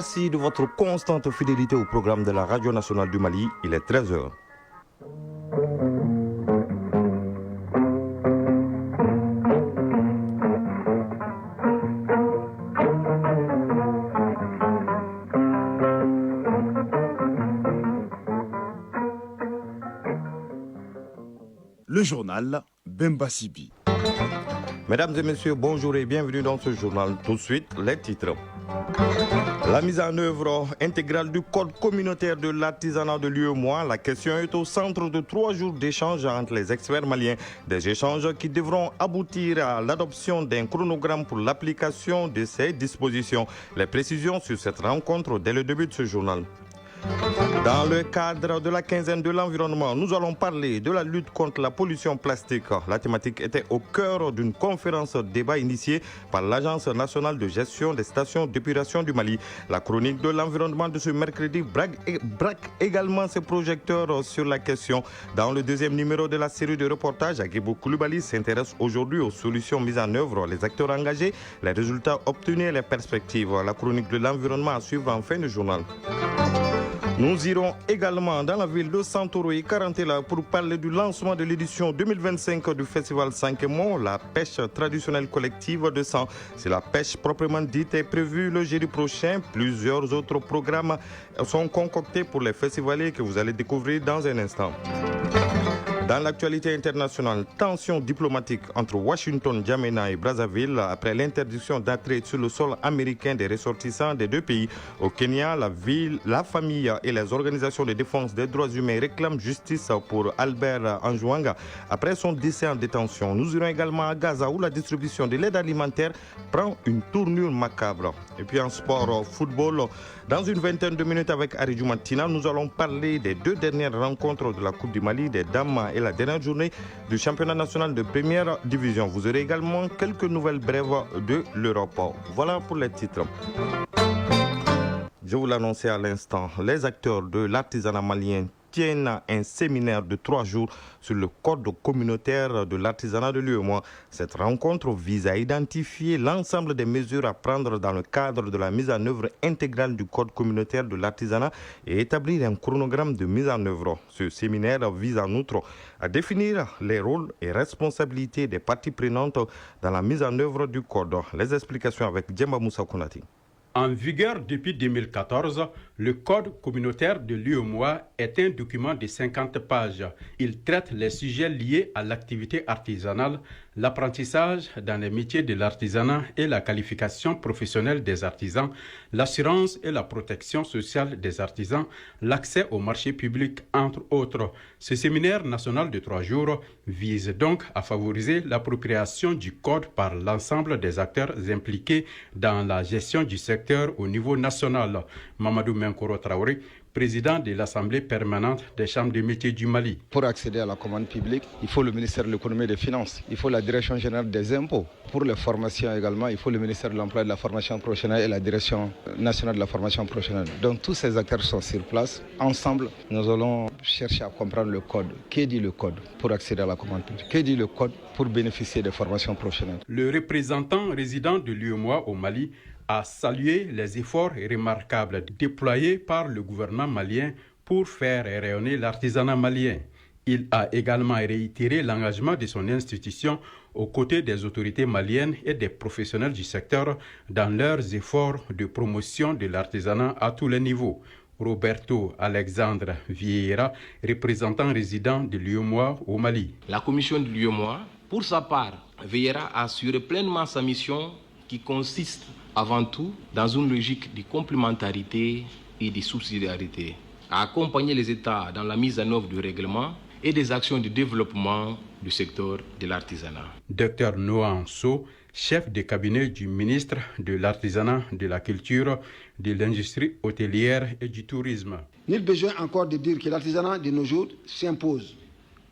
Merci de votre constante fidélité au programme de la Radio Nationale du Mali. Il est 13 heures. Le journal Bemba Sibi. Mesdames et messieurs, bonjour et bienvenue dans ce journal. Tout de suite, les titres. La mise en œuvre intégrale du code communautaire de l'artisanat de l'UEMOA, la question est au centre de 3 jours d'échanges entre les experts maliens. Des échanges qui devront aboutir à l'adoption d'un chronogramme pour l'application de ces dispositions. Les précisions sur cette rencontre dès le début de ce journal. Dans le cadre de la quinzaine de l'environnement, nous allons parler de la lutte contre la pollution plastique. La thématique était au cœur d'une conférence débat initiée par l'Agence nationale de gestion des stations d'épuration du Mali. La chronique de l'environnement de ce mercredi braque également ses projecteurs sur la question. Dans le deuxième numéro de la série de reportages, Agibou Koulibaly s'intéresse aujourd'hui aux solutions mises en œuvre, les acteurs engagés, les résultats obtenus et les perspectives. La chronique de l'environnement à suivre en fin de journal. Nous irons également dans la ville de Santoro et Karantela pour parler du lancement de l'édition 2025 du festival 5 mots, la pêche traditionnelle collective de sang. Si la pêche proprement dite est prévue le jeudi prochain, plusieurs autres programmes sont concoctés pour les festivaliers que vous allez découvrir dans un instant. Dans l'actualité internationale, tension diplomatique entre Washington, N'Djamena et Brazzaville après l'interdiction d'entrée sur le sol américain des ressortissants des deux pays. Au Kenya, la famille et les organisations de défense des droits humains réclament justice pour Albert Anjouanga après son décès en détention. Nous irons également à Gaza où la distribution de l'aide alimentaire prend une tournure macabre. Et puis en sport, football, dans une vingtaine de minutes avec Aridou Matina, nous allons parler des 2 dernières rencontres de la Coupe du Mali des dames et la dernière journée du championnat national de première division. Vous aurez également quelques nouvelles brèves de l'Europe. Voilà pour les titres. Je vous l'annonçais à l'instant, les acteurs de l'artisanat malien tiennent un séminaire de 3 jours sur le code communautaire de l'artisanat de l'UEMOA. Cette rencontre vise à identifier l'ensemble des mesures à prendre dans le cadre de la mise en œuvre intégrale du code communautaire de l'artisanat et établir un chronogramme de mise en œuvre. Ce séminaire vise en outre à définir les rôles et responsabilités des parties prenantes dans la mise en œuvre du code. Les explications avec Djemba Moussa Konati. En vigueur depuis 2014, le Code communautaire de l'UEMOA est un document de 50 pages. Il traite les sujets liés à l'activité artisanale, l'apprentissage dans les métiers de l'artisanat et la qualification professionnelle des artisans, l'assurance et la protection sociale des artisans, l'accès au marché public, entre autres. Ce séminaire national de 3 jours vise donc à favoriser l'appropriation du Code par l'ensemble des acteurs impliqués dans la gestion du secteur au niveau national. Mamadou Menkoro Traoré, président de l'Assemblée permanente des chambres de métiers du Mali. Pour accéder à la commande publique, il faut le ministère de l'économie et des finances, il faut la direction générale des impôts. Pour les formations également, il faut le ministère de l'emploi et de la formation professionnelle et la direction nationale de la formation professionnelle. Donc tous ces acteurs sont sur place. Ensemble, nous allons chercher à comprendre le code. Que dit le code pour accéder à la commande publique? Que dit le code pour bénéficier des formations professionnelles? Le représentant résident de l'UEMOA au Mali a salué les efforts remarquables déployés par le gouvernement malien pour faire rayonner l'artisanat malien. Il a également réitéré l'engagement de son institution aux côtés des autorités maliennes et des professionnels du secteur dans leurs efforts de promotion de l'artisanat à tous les niveaux. Roberto Alexandre Vieira, représentant résident de l'UEMOA au Mali. La commission de l'UEMOA, pour sa part, veillera à assurer pleinement sa mission qui consiste avant tout dans une logique de complémentarité et de subsidiarité, à accompagner les États dans la mise en œuvre du règlement et des actions de développement du secteur de l'artisanat. Dr Noam So, chef de cabinet du ministre de l'Artisanat, de la Culture, de l'Industrie hôtelière et du Tourisme. Nul besoin encore de dire que l'artisanat de nos jours s'impose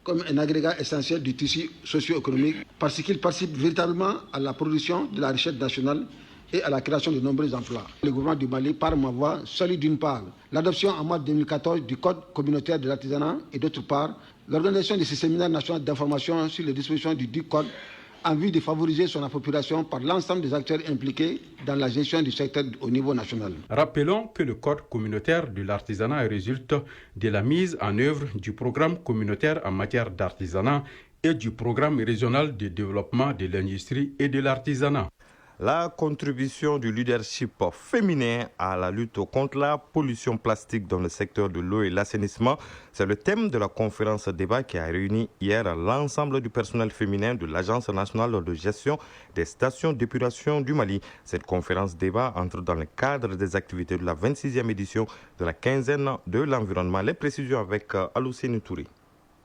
comme un agrégat essentiel du tissu socio-économique parce qu'il participe véritablement à la production de la richesse nationale et à la création de nombreux emplois. Le gouvernement du Mali, par ma voix, salue d'une part l'adoption en mars 2014 du Code communautaire de l'artisanat et d'autre part l'organisation de ce séminaire national d'information sur les dispositions du dit Code en vue de favoriser son appropriation par l'ensemble des acteurs impliqués dans la gestion du secteur au niveau national. Rappelons que le Code communautaire de l'artisanat résulte de la mise en œuvre du programme communautaire en matière d'artisanat et du programme régional de développement de l'industrie et de l'artisanat. La contribution du leadership féminin à la lutte contre la pollution plastique dans le secteur de l'eau et l'assainissement, c'est le thème de la conférence débat qui a réuni hier l'ensemble du personnel féminin de l'Agence nationale de gestion des stations d'épuration du Mali. Cette conférence débat entre dans le cadre des activités de la 26e édition de la quinzaine de l'environnement. Les précisions avec Aloussine Touré.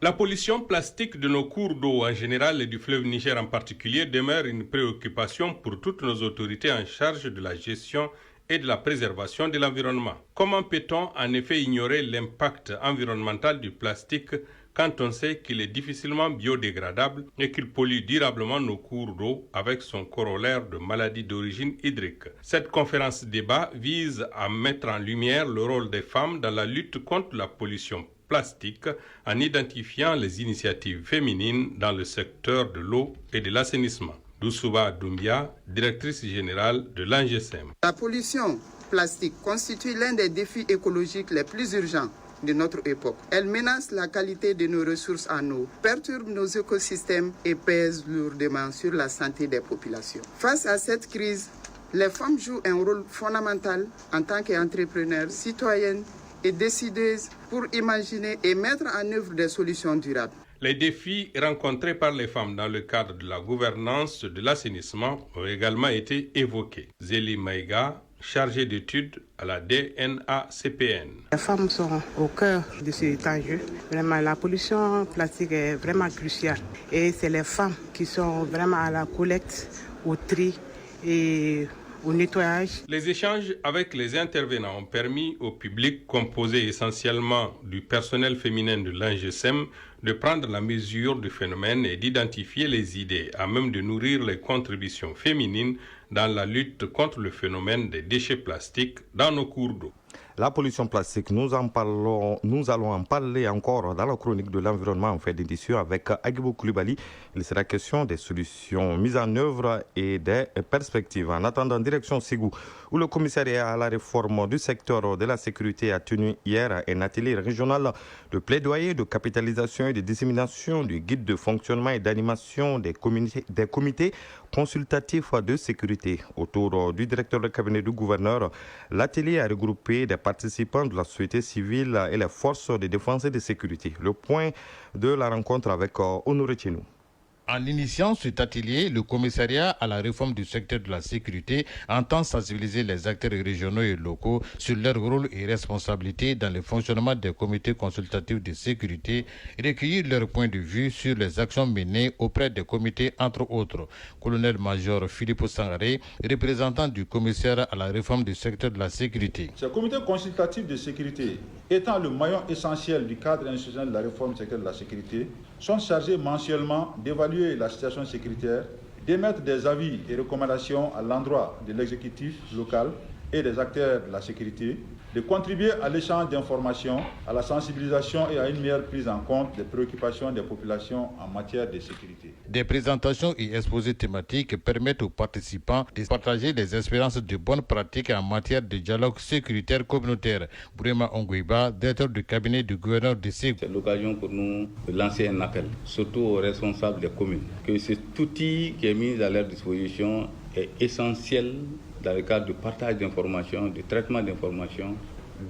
La pollution plastique de nos cours d'eau en général et du fleuve Niger en particulier demeure une préoccupation pour toutes nos autorités en charge de la gestion et de la préservation de l'environnement. Comment peut-on en effet ignorer l'impact environnemental du plastique quand on sait qu'il est difficilement biodégradable et qu'il pollue durablement nos cours d'eau avec son corollaire de maladies d'origine hydrique? Cette conférence débat vise à mettre en lumière le rôle des femmes dans la lutte contre la pollution plastique en identifiant les initiatives féminines dans le secteur de l'eau et de l'assainissement. Doussouba Doumbia, directrice générale de l'ANGSM. La pollution plastique constitue l'un des défis écologiques les plus urgents de notre époque. Elle menace la qualité de nos ressources en eau, perturbe nos écosystèmes et pèse lourdement sur la santé des populations. Face à cette crise, les femmes jouent un rôle fondamental en tant qu'entrepreneurs, citoyennes et décideuses pour imaginer et mettre en œuvre des solutions durables. Les défis rencontrés par les femmes dans le cadre de la gouvernance de l'assainissement ont également été évoqués. Zélie Maïga, chargée d'études à la DNACPN. Les femmes sont au cœur de cet enjeu. Vraiment, la pollution plastique est vraiment cruciale. Et c'est les femmes qui sont vraiment à la collecte, au tri et au nettoyage. Les échanges avec les intervenants ont permis au public composé essentiellement du personnel féminin de l'ANGSM de prendre la mesure du phénomène et d'identifier les idées à même de nourrir les contributions féminines dans la lutte contre le phénomène des déchets plastiques dans nos cours d'eau. La pollution plastique, nous allons en parler encore dans la chronique de l'environnement en fait d'édition avec Agibou Koulibaly. Il sera question des solutions mises en œuvre et des perspectives. En attendant, direction Ségou, où le commissariat à la réforme du secteur de la sécurité a tenu hier un atelier régional de plaidoyer, de capitalisation et de dissémination du guide de fonctionnement et d'animation des comités consultatifs de sécurité. Autour du directeur de cabinet du gouverneur, l'atelier a regroupé des participants de la société civile et les forces de défense et de sécurité. Le point de la rencontre avec Honoré Tchenou. En initiant cet atelier, le commissariat à la réforme du secteur de la sécurité entend sensibiliser les acteurs régionaux et locaux sur leur rôle et responsabilité dans le fonctionnement des comités consultatifs de sécurité, recueillir leur point de vue sur les actions menées auprès des comités, entre autres. Colonel-major Philippe Sangaré, représentant du commissariat à la réforme du secteur de la sécurité. Ces comités consultatifs de sécurité, étant le maillon essentiel du cadre institutionnel de la réforme du secteur de la sécurité, sont chargés mensuellement d'évaluer la situation sécuritaire, d'émettre des avis et recommandations à l'endroit de l'exécutif local et des acteurs de la sécurité, de contribuer à l'échange d'informations, à la sensibilisation et à une meilleure prise en compte des préoccupations des populations en matière de sécurité. Des présentations et exposés thématiques permettent aux participants de partager les expériences de bonnes pratiques en matière de dialogue sécuritaire communautaire. Brema Ongouiba, directeur du cabinet du gouverneur de Ségou. C'est l'occasion pour nous de lancer un appel, surtout aux responsables des communes, que cet outil qui est mis à leur disposition est essentiel dans le cadre du partage d'informations, du traitement d'informations,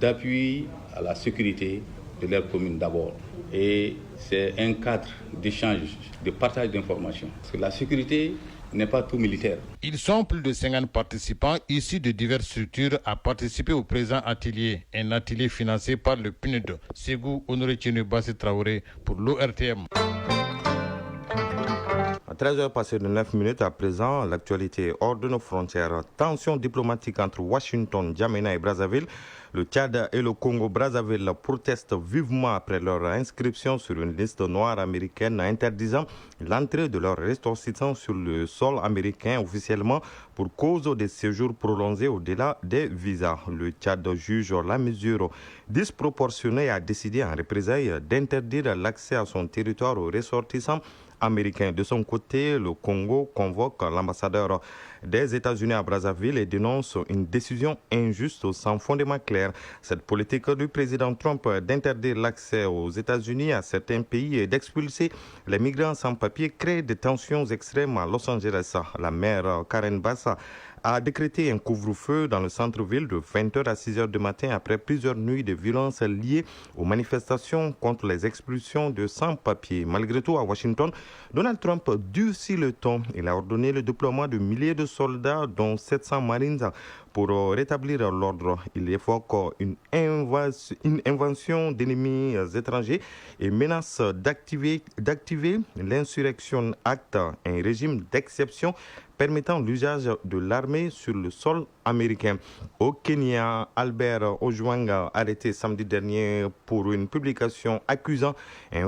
d'appui à la sécurité de leur commune d'abord. Et c'est un cadre d'échange, de partage d'informations. Parce que la sécurité n'est pas tout militaire. Ils sont plus de 50 participants issus de diverses structures à participer au présent atelier. Un atelier financé par le PNUD. Ségou Honoré Tchenou Bassi Traoré pour l'ORTM. À 13h passées de 9 minutes à présent, l'actualité hors de nos frontières. Tensions diplomatiques entre Washington, N'Djamena et Brazzaville. Le Tchad et le Congo-Brazzaville protestent vivement après leur inscription sur une liste noire américaine interdisant l'entrée de leurs ressortissants sur le sol américain officiellement pour cause des séjours prolongés au-delà des visas. Le Tchad juge la mesure disproportionnée et a décidé en représailles d'interdire l'accès à son territoire aux ressortissants américain. De son côté, le Congo convoque l'ambassadeur des États-Unis à Brazzaville et dénonce une décision injuste sans fondement clair. Cette politique du président Trump d'interdire l'accès aux États-Unis à certains pays et d'expulser les migrants sans papier crée des tensions extrêmes à Los Angeles. La maire Karen Bass a décrété un couvre-feu dans le centre-ville de 20h à 6h du matin après plusieurs nuits de violences liées aux manifestations contre les expulsions de sans-papiers. Malgré tout, à Washington, Donald Trump durcit le ton. Il a ordonné le déploiement de milliers de soldats, dont 700 Marines, pour rétablir l'ordre. Il évoque une invention d'ennemis étrangers et menace d'activer l'Insurrection Act, un régime d'exception permettant l'usage de l'armée sur le sol américain. Au Kenya, Albert Ojwang, arrêté samedi dernier pour une publication accusant un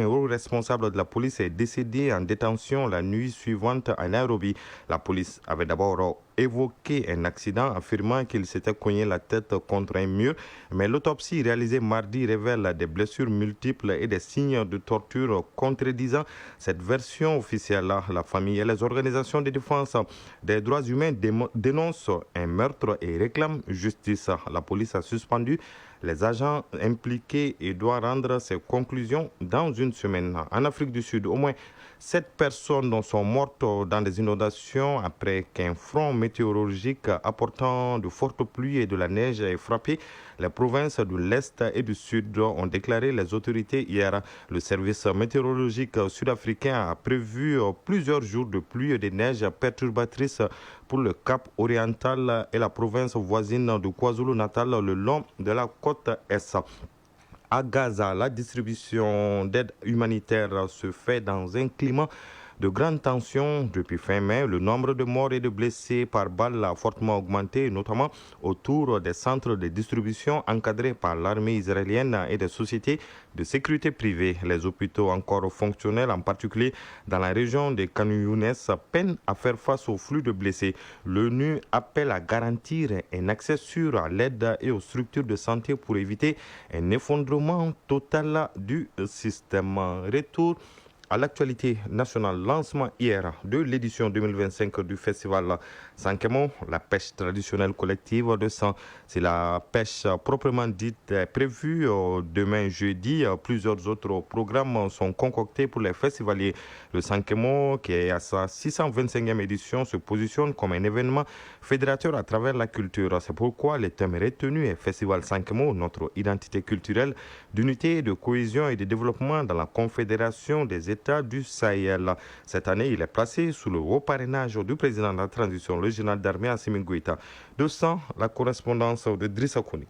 haut responsable de la police, est décédé en détention la nuit suivante à Nairobi. La police avait d'abord évoqué un accident, affirmant qu'il s'était cogné la tête contre un mur, mais l'autopsie réalisée mardi révèle des blessures multiples et des signes de torture contredisant cette version officielle. La famille et les organisations de défense des droits humains dénoncent un meurtre et réclament justice. La police a suspendu les agents impliqués et doit rendre ses conclusions dans une semaine. En Afrique du Sud, au moins 7 personnes sont mortes dans des inondations après qu'un front météorologique apportant de fortes pluies et de la neige ait frappé les provinces de l'Est et du Sud, ont déclaré les autorités hier. Le service météorologique sud-africain a prévu plusieurs jours de pluie et de neige perturbatrices pour le Cap oriental et la province voisine de KwaZulu-Natal le long de la côte Est. À Gaza, la distribution d'aide humanitaire se fait dans un climat de grande tension depuis fin mai. Le nombre de morts et de blessés par balle a fortement augmenté, notamment autour des centres de distribution encadrés par l'armée israélienne et des sociétés de sécurité privée. Les hôpitaux encore fonctionnels, en particulier dans la région de Khan Younes, peinent à faire face au flux de blessés. L'ONU appelle à garantir un accès sûr à l'aide et aux structures de santé pour éviter un effondrement total du système. Retour à l'actualité nationale, lancement hier de l'édition 2025 du festival Sankemo, la pêche traditionnelle collective de sang. C'est la pêche proprement dite prévue demain jeudi. Plusieurs autres programmes sont concoctés pour les festivaliers. Le Sankemo, qui est à sa 625e édition, se positionne comme un événement fédérateur à travers la culture. C'est pourquoi le thème retenu est Festival Sankemo, notre identité culturelle d'unité, de cohésion et de développement dans la Confédération des États du Sahel. Cette année, il est placé sous le haut parrainage du président de la transition, le général d'armée Assimi Goïta. De sang, la correspondance de Drissa Kouni.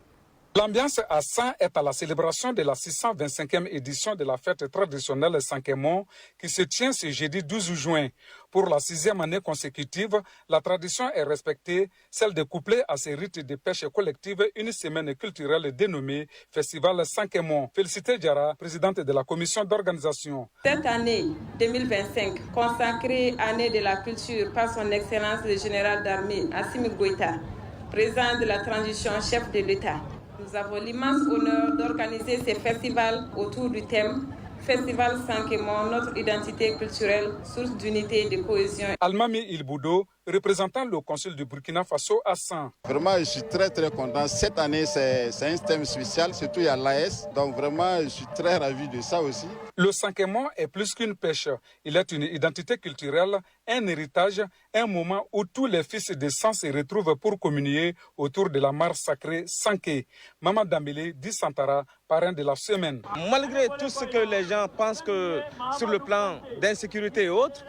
L'ambiance à San est à la célébration de la 625e édition de la fête traditionnelle Sankemo qui se tient ce jeudi 12 juin. Pour la 6e année consécutive, la tradition est respectée, celle de coupler à ces rites de pêche collective une semaine culturelle dénommée Festival Sankemo. Félicité Diarra, présidente de la commission d'organisation. Cette année 2025, consacrée année de la culture par son excellence le général d'armée Assimi Goïta, président de la transition, chef de l'État. Nous avons l'immense honneur d'organiser ces festivals autour du thème Festival Sankemo, notre identité culturelle, source d'unité et de cohésion. Almami Ilboudo, représentant le consul du Burkina Faso à San. Vraiment, je suis très content. Cette année, c'est un thème spécial, surtout il y a l'AS. Donc vraiment, je suis très ravi de ça aussi. Le Sankemo est plus qu'une pêche. Il est une identité culturelle, un héritage, un moment où tous les fils de sang se retrouvent pour communier autour de la mare sacrée Sanké. Maman Dambélé, dit Santara, parrain de la semaine. Malgré tout ce que les gens pensent que sur le plan d'insécurité et autres,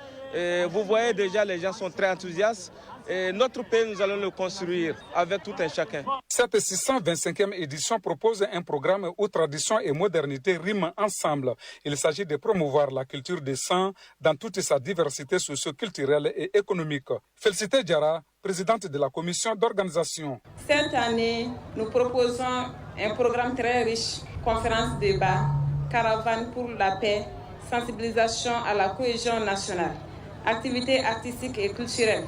vous voyez déjà les gens sont très enthousiastes. Et notre pays, nous allons le construire avec tout un chacun. Cette 625e édition propose un programme où tradition et modernité riment ensemble. Il s'agit de promouvoir la culture des sang dans toute sa diversité socio-culturelle et économique. Félicité Diarra, présidente de la commission d'organisation. Cette année, nous proposons un programme très riche, conférences, débats, caravane pour la paix, sensibilisation à la cohésion nationale, activités artistiques et culturelles,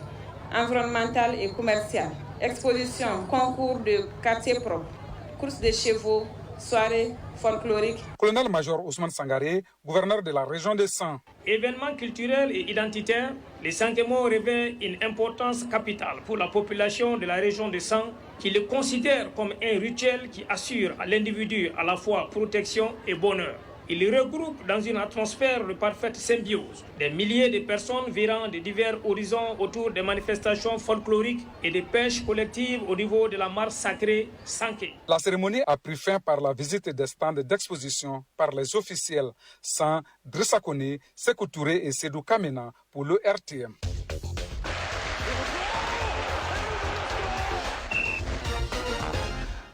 environnementales et commerciales, expositions, concours de quartier propre, courses de chevaux, soirée folklorique. Colonel-major Ousmane Sangaré, gouverneur de la région de San. Événements culturels et identitaires, les Sankemo revêt une importance capitale pour la population de la région de San, qui le considère comme un rituel qui assure à l'individu à la fois protection et bonheur. Il regroupe dans une atmosphère de parfaite symbiose des milliers de personnes virant de divers horizons autour des manifestations folkloriques et des pêches collectives au niveau de la mare sacrée Sanké. La cérémonie a pris fin par la visite des stands d'exposition par les officiels San, Drissa Kone, Sékou Touré et Sédou Kamena pour le RTM.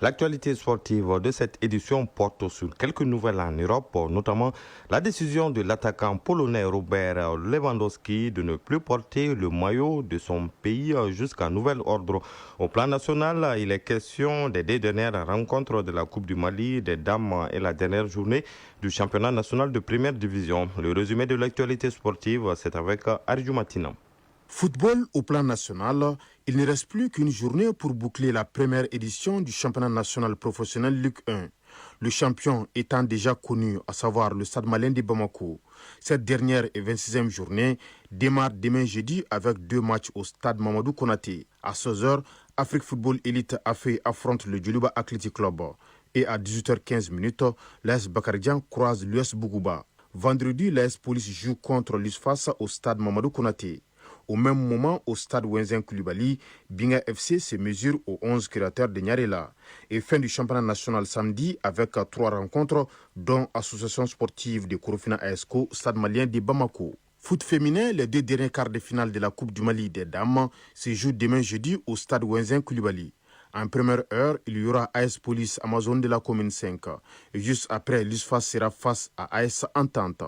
L'actualité sportive de cette édition porte sur quelques nouvelles en Europe, notamment la décision de l'attaquant polonais Robert Lewandowski de ne plus porter le maillot de son pays jusqu'à nouvel ordre. Au plan national, il est question des deux dernières rencontres de la Coupe du Mali des dames et la dernière journée du championnat national de première division. Le résumé de l'actualité sportive, c'est avec Arjou Matina. Football au plan national, il ne reste plus qu'une journée pour boucler la première édition du championnat national professionnel Ligue 1. Le champion étant déjà connu, à savoir le Stade Malien de Bamako. Cette dernière et 26e journée démarre demain jeudi avec 2 matchs au Stade Mamadou Konaté. À 16h, Afrique Football Elite AFE affronte le Djoliba Athletic Club. Et à 18h15, l'AS Bakardian croise l'US Bougouba. Vendredi, l'AS Police joue contre l'USFAS au Stade Mamadou Konaté. Au même moment, au stade Wenzen Koulibaly, Binga FC se mesure aux 11 créateurs de Nyarela. Et fin du championnat national samedi avec 3 rencontres, dont Association sportive de Korofina ASCO, Stade malien de Bamako. Foot féminin, les 2 derniers quarts de finale de la Coupe du Mali des dames se jouent demain jeudi au stade Wenzen Koulibaly. En première heure, il y aura AS Police Amazon de la commune 5. Et juste après, l'USFAS sera face à AS Entente.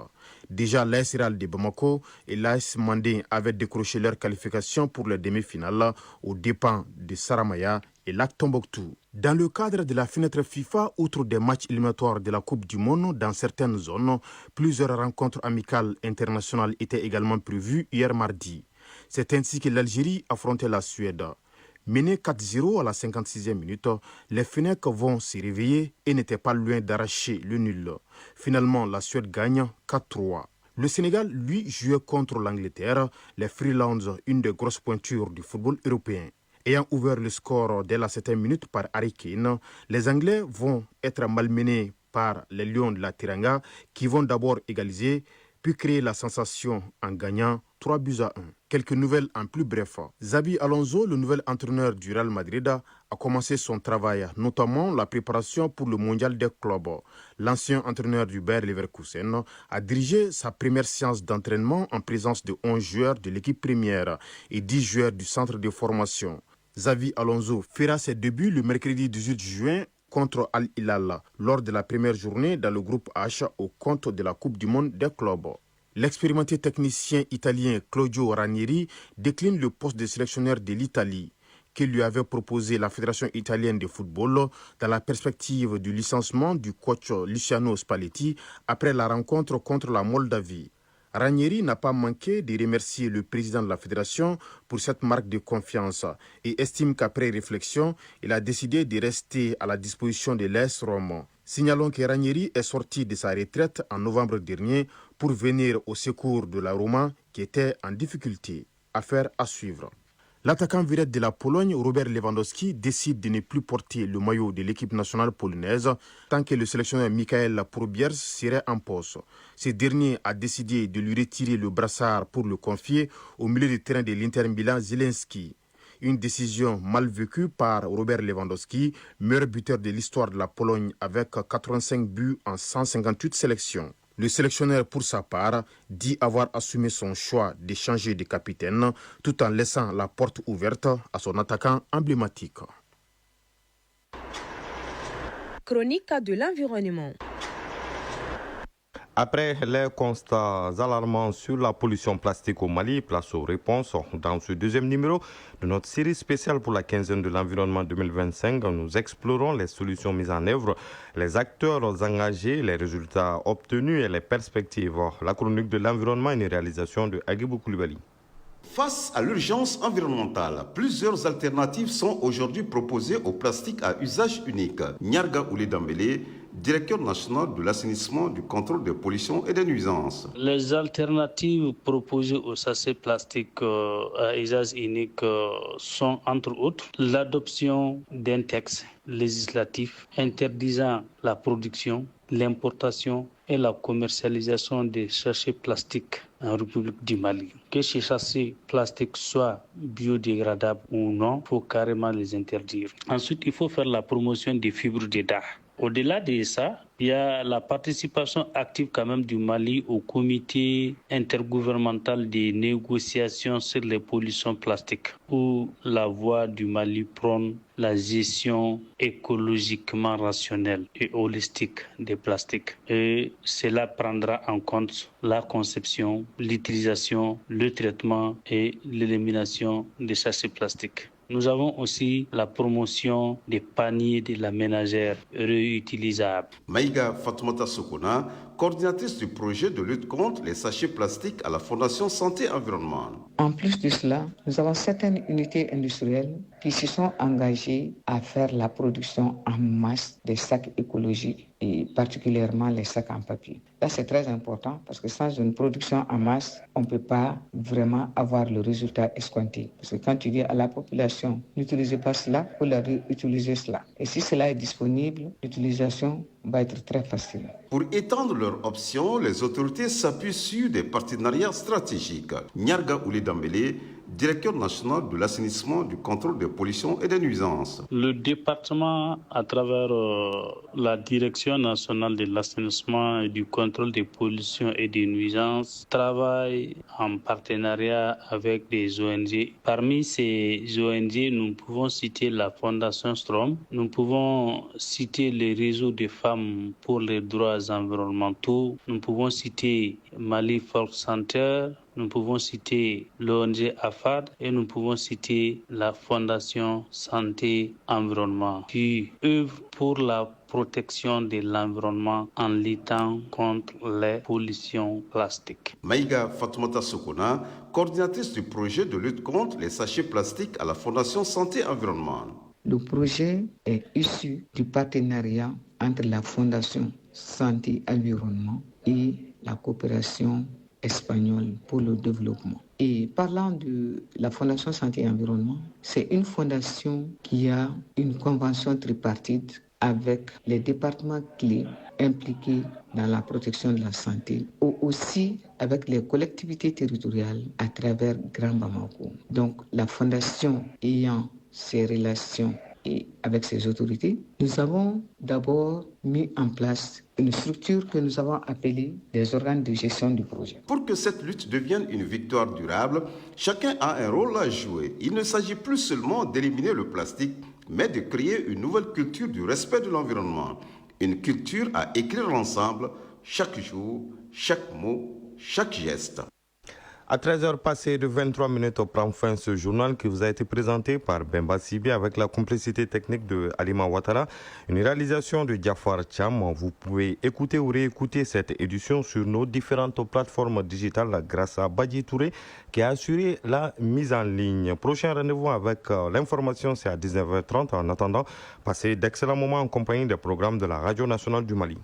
Déjà, l'AS Real de Bamako et l'AS Mandé avaient décroché leur qualification pour les demi-finales aux dépens de Saramaya et Lac Tombouctou. Dans le cadre de la fenêtre FIFA, outre des matchs éliminatoires de la Coupe du Monde dans certaines zones, plusieurs rencontres amicales internationales étaient également prévues hier mardi. C'est ainsi que l'Algérie affrontait la Suède. Menés 4-0 à la 56e minute, les Fennecs vont se réveiller et n'étaient pas loin d'arracher le nul. Finalement, la Suède gagne 4-3. Le Sénégal, lui, jouait contre l'Angleterre, les Freelands, une des grosses pointures du football européen. Ayant ouvert le score dès la 7e minute par Harry Kane, les Anglais vont être malmenés par les Lions de la Teranga qui vont d'abord égaliser, puis créer la sensation en gagnant 3-1. Quelques nouvelles en plus bref. Xabi Alonso, le nouvel entraîneur du Real Madrid, a commencé son travail, notamment la préparation pour le mondial des clubs. L'ancien entraîneur du Bayer Leverkusen a dirigé sa première séance d'entraînement en présence de 11 joueurs de l'équipe première et 10 joueurs du centre de formation. Xabi Alonso fera ses débuts le mercredi 18 juin contre Al Hilal lors de la première journée dans le groupe H au compte de la Coupe du Monde des clubs. L'expérimenté technicien italien Claudio Ranieri décline le poste de sélectionneur de l'Italie que lui avait proposé la Fédération italienne de football dans la perspective du licenciement du coach Luciano Spalletti après la rencontre contre la Moldavie. Ranieri n'a pas manqué de remercier le président de la fédération pour cette marque de confiance et estime qu'après réflexion, il a décidé de rester à la disposition de l'AS Rome. Signalons que Ranieri est sorti de sa retraite en novembre dernier pour venir au secours de la Roma qui était en difficulté. Affaire à suivre. L'attaquant vedette de la Pologne, Robert Lewandowski, décide de ne plus porter le maillot de l'équipe nationale polonaise tant que le sélectionneur Michael Probierz serait en poste. Ce dernier a décidé de lui retirer le brassard pour le confier au milieu de terrain de l'Inter Milan Zelensky. Une décision mal vécue par Robert Lewandowski, meilleur buteur de l'histoire de la Pologne avec 85 buts en 158 sélections. Le sélectionneur, pour sa part, dit avoir assumé son choix de changer de capitaine tout en laissant la porte ouverte à son attaquant emblématique. Chronique de l'environnement. Après les constats alarmants sur la pollution plastique au Mali, place aux réponses. Dans ce deuxième numéro de notre série spéciale pour la quinzaine de l'environnement 2025, nous explorons les solutions mises en œuvre, les acteurs engagés, les résultats obtenus et les perspectives. La chronique de l'environnement est une réalisation de Agibou Koulibaly. Face à l'urgence environnementale, plusieurs alternatives sont aujourd'hui proposées au plastique à usage unique. Nyarga Oulé Dambélé, directeur national de l'assainissement, du contrôle des pollutions et des nuisances. Les alternatives proposées au sachet plastique à usage unique sont entre autres l'adoption d'un texte législatif interdisant la production, l'importation et la commercialisation des sachets plastiques en République du Mali. Que ces sachets plastiques soient biodégradables ou non, il faut carrément les interdire. Ensuite, il faut faire la promotion des fibres de dattes. Au-delà de ça, il y a la participation active quand même du Mali au comité intergouvernemental des négociations sur les pollutions plastiques, où la voix du Mali prône la gestion écologiquement rationnelle et holistique des plastiques. Et cela prendra en compte la conception, l'utilisation, le traitement et l'élimination des sachets plastiques. Nous avons aussi la promotion des paniers de la ménagère réutilisables. Maïga Fatoumata Sokona, coordinatrice du projet de lutte contre les sachets plastiques à la Fondation Santé Environnement. En plus de cela, nous avons certaines unités industrielles qui se sont engagées à faire la production en masse des sacs écologiques et particulièrement les sacs en papier. Là, c'est très important parce que sans une production en masse, on ne peut pas vraiment avoir le résultat escompté. Parce que quand tu dis à la population, n'utilisez pas cela, il faut leur dire, utilisez cela. Et si cela est disponible, l'utilisation va être très facile. Pour étendre leurs options, les autorités s'appuient sur des partenariats stratégiques. Nyarga Oulé Dambélé, directeur national de l'assainissement, du contrôle des pollutions et des nuisances. Le département, à travers la direction nationale de l'assainissement et du contrôle des pollutions et des nuisances, travaille en partenariat avec des ONG. Parmi ces ONG, nous pouvons citer la Fondation Strom, nous pouvons citer les réseaux de femmes pour les droits environnementaux, nous pouvons citer Mali Folk Center, nous pouvons citer l'ONG AFAD et nous pouvons citer la Fondation Santé Environnement qui œuvre pour la protection de l'environnement en luttant contre les pollutions plastiques. Maïga Fatoumata Sokona, coordinatrice du projet de lutte contre les sachets plastiques à la Fondation Santé Environnement. Le projet est issu du partenariat entre la Fondation Santé Environnement et la coopération espagnole pour le développement. Et parlant de la Fondation Santé et Environnement, c'est une fondation qui a une convention tripartite avec les départements clés impliqués dans la protection de la santé, ou aussi avec les collectivités territoriales à travers Grand Bamako. Donc la fondation ayant ces relations et avec ces autorités, nous avons d'abord mis en place une structure que nous avons appelée des organes de gestion du projet. Pour que cette lutte devienne une victoire durable, chacun a un rôle à jouer. Il ne s'agit plus seulement d'éliminer le plastique, mais de créer une nouvelle culture du respect de l'environnement. Une culture à écrire ensemble, chaque jour, chaque mot, chaque geste. À 13h passées de 23 minutes, on prend fin ce journal qui vous a été présenté par Bemba Sibi avec la complicité technique de Alima Ouattara, une réalisation de Jafar Cham. Vous pouvez écouter ou réécouter cette édition sur nos différentes plateformes digitales grâce à Badji Touré qui a assuré la mise en ligne. Prochain rendez-vous avec l'information, c'est à 19h30. En attendant, passez d'excellents moments en compagnie des programmes de la Radio nationale du Mali.